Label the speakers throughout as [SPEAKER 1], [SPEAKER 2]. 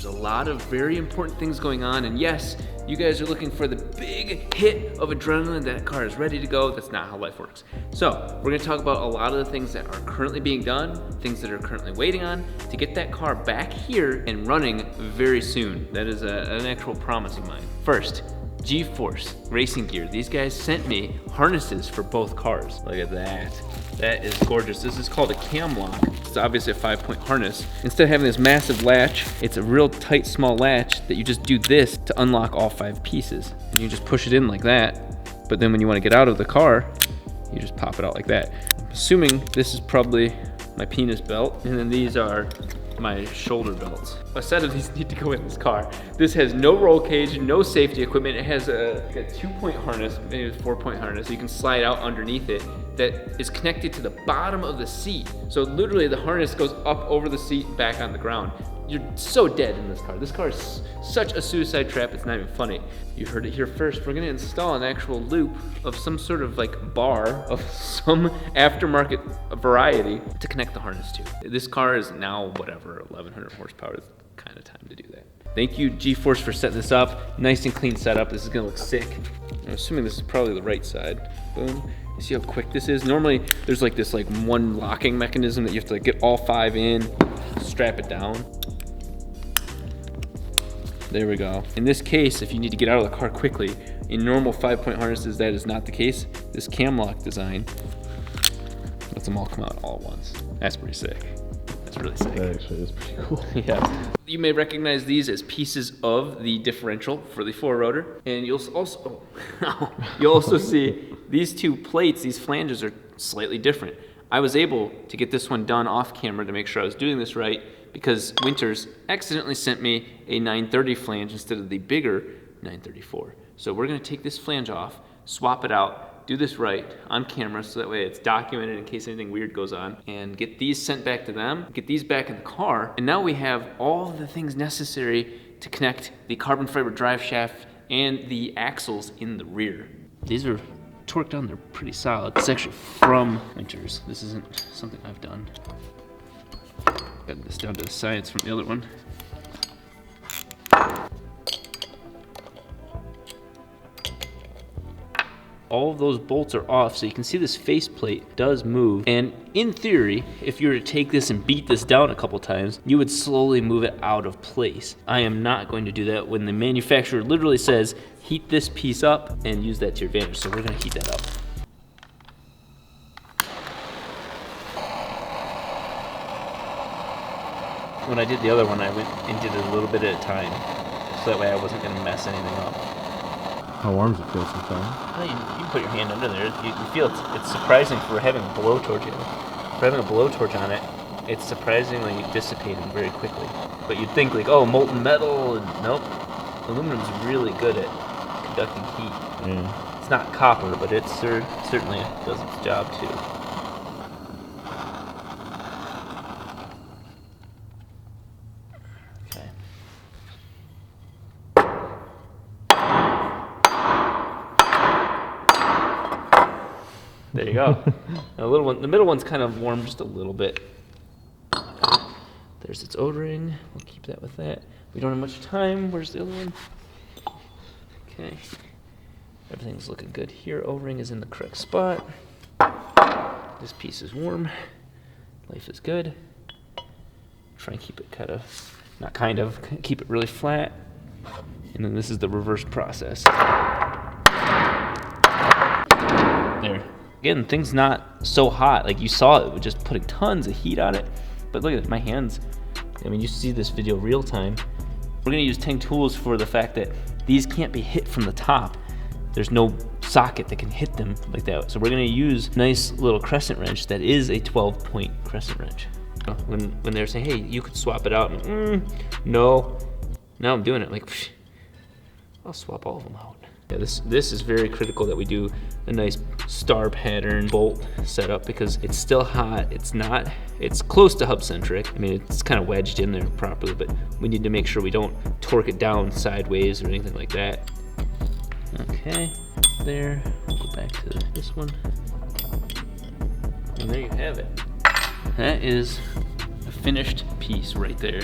[SPEAKER 1] There's a lot of very important things going on, and yes, you guys are looking for the big hit of adrenaline. That car is ready to go. That's not how life works. So we're gonna talk about a lot of the things that are currently being done, things that are currently waiting on to get that car back here and running very soon. That is an actual promise of mine. First, G-Force racing gear. These guys sent me harnesses for both cars. Look at that. That is gorgeous. This is called a cam lock. It's obviously a 5-point harness. Instead of having this massive latch, it's a real tight, small latch that you just do this to unlock all 5 pieces. And you just push it in like that. But then when you want to get out of the car, you just pop it out like that. I'm assuming this is probably my penis belt, and then these are my shoulder belts. A set of these need to go in this car. This has no roll cage, no safety equipment. It has a 2-point harness, maybe a 4-point harness, so you can slide out underneath it, that is connected to the bottom of the seat. So literally the harness goes up over the seat and back on the ground. You're so dead in this car. This car is such a suicide trap, it's not even funny. You heard it here first. We're gonna install an actual loop of some sort of like bar of some aftermarket variety to connect the harness to. This car is now whatever, 1100 horsepower. It's kind of time to do that. Thank you G-Force for setting this up. Nice and clean setup. This is gonna look sick. I'm assuming this is probably the right side. Boom. You see how quick this is? Normally there's like this one locking mechanism that you have to get all 5 in, strap it down. There we go. In this case, if you need to get out of the car quickly, in normal 5-point harnesses, that is not the case. This cam lock design lets them all come out all at once. That's pretty sick. That's really sick.
[SPEAKER 2] That actually is pretty cool.
[SPEAKER 1] Yeah. You may recognize these as pieces of the differential for the 4-rotor. And you'll also see these 2 plates, these flanges are slightly different. I was able to get this one done off camera to make sure I was doing this right, because Winters accidentally sent me a 930 flange instead of the bigger 934. So we're gonna take this flange off, swap it out, do this right on camera so that way it's documented in case anything weird goes on, and get these sent back to them, get these back in the car, and now we have all the things necessary to connect the carbon fiber drive shaft and the axles in the rear. These are torqued down, they're pretty solid. It's actually from Winters. This isn't something I've done. Got this down to the science from the other one. All of those bolts are off, so you can see this faceplate does move. And in theory, if you were to take this and beat this down a couple times, you would slowly move it out of place. I am not going to do that when the manufacturer literally says, heat this piece up and use that to your advantage. So we're gonna heat that up. When I did the other one, I went and did it a little bit at a time, so that way I wasn't gonna mess anything up.
[SPEAKER 2] How warm does it feel sometimes?
[SPEAKER 1] Well, you put your hand under there, you feel it's surprising for having a blowtorch. For having a blowtorch on it, it's surprisingly dissipating very quickly. But you'd think like, oh, molten metal, and nope. Aluminum's really good at conducting heat.
[SPEAKER 2] Yeah.
[SPEAKER 1] It's not copper, but it certainly does its job too. There you go. The middle one's kind of warm just a little bit. There's its O-ring. We'll keep that with that. We don't have much time. Where's the other one? Okay. Everything's looking good here. O-ring is in the correct spot. This piece is warm. Life is good. Try and keep it keep it really flat. And then this is the reverse process. There. Again, thing's not so hot. Like you saw it with just putting tons of heat on it. But look at my hands. I mean, you see this video real time. We're gonna use Tang tools for the fact that these can't be hit from the top. There's no socket that can hit them like that. So we're gonna use a nice little crescent wrench that is a 12-point crescent wrench. When they're saying, hey, you could swap it out, no. Now I'm doing it like, psh, I'll swap all of them out. Yeah, this is very critical that we do a nice star pattern bolt setup because it's still hot. It's close to hub centric. I mean, it's kind of wedged in there properly, but we need to make sure we don't torque it down sideways or anything like that. Okay, there. We'll go back to this one. And there you have it. That is a finished piece right there.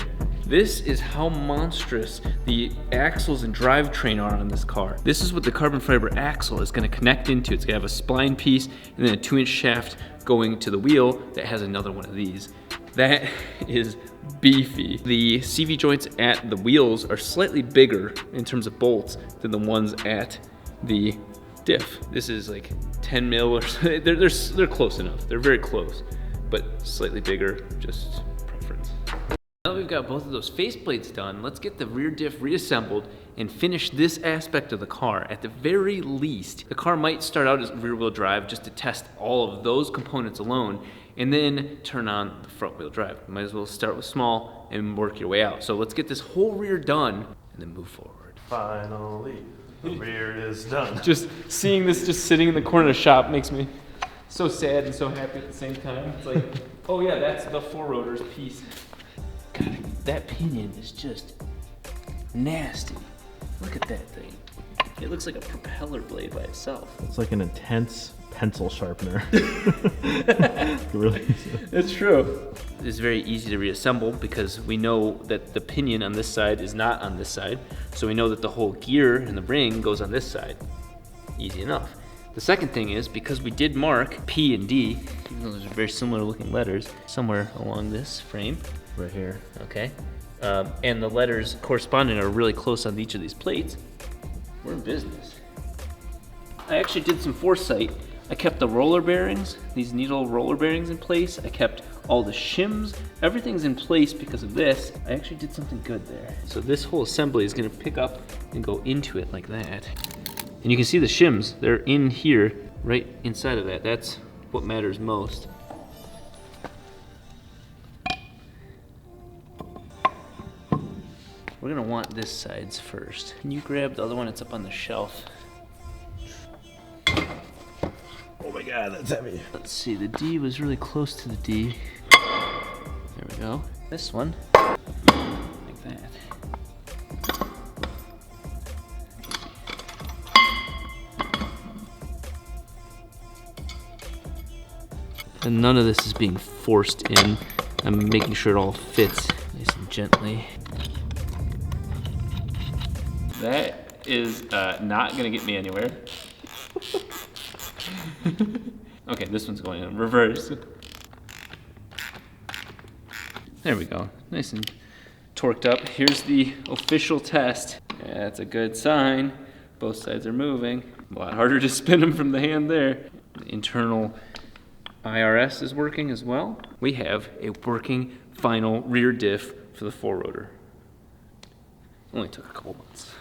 [SPEAKER 1] This is how monstrous the axles and drivetrain are on this car. This is what the carbon fiber axle is going to connect into. It's going to have a spline piece and then a 2-inch shaft going to the wheel that has another one of these. That is beefy. The CV joints at the wheels are slightly bigger in terms of bolts than the ones at the diff. This is like 10 mil or so. They're close enough. They're very close, but slightly bigger, just preference. Now that we've got both of those faceplates done, let's get the rear diff reassembled and finish this aspect of the car. At the very least, the car might start out as rear wheel drive just to test all of those components alone, and then turn on the front wheel drive. You might as well start with small and work your way out. So let's get this whole rear done and then move forward.
[SPEAKER 2] Finally, the rear is done.
[SPEAKER 1] Just seeing this just sitting in the corner of the shop makes me so sad and so happy at the same time. It's like, oh yeah, that's the 4 rotors piece. God, that pinion is just nasty. Look at that thing. It looks like a propeller blade by itself.
[SPEAKER 2] It's like an intense pencil sharpener. Really?
[SPEAKER 1] It's true. It's very easy to reassemble because we know that the pinion on this side is not on this side. So we know that the whole gear and the ring goes on this side. Easy enough. The second thing is, because we did mark P and D, even though those are very similar looking letters, somewhere along this frame.
[SPEAKER 2] Right here.
[SPEAKER 1] Okay. And the letters corresponding are really close on each of these plates. We're in business. I actually did some foresight. I kept the roller bearings, these needle roller bearings in place. I kept all the shims. Everything's in place because of this. I actually did something good there. So this whole assembly is gonna pick up and go into it like that. And you can see the shims, they're in here, right inside of that. That's what matters most. We're gonna want this sides first. Can you grab the other one that's up on the shelf?
[SPEAKER 2] Oh my God, that's heavy.
[SPEAKER 1] Let's see, the D was really close to the D. There we go. This one, like that. And none of this is being forced in. I'm making sure it all fits nice and gently. That is not gonna get me anywhere. Okay, this one's going in reverse. There we go, nice and torqued up. Here's the official test. Yeah, that's a good sign. Both sides are moving. A lot harder to spin them from the hand there. The internal IRS is working as well. We have a working final rear diff for the 4 rotor. Only took a couple months.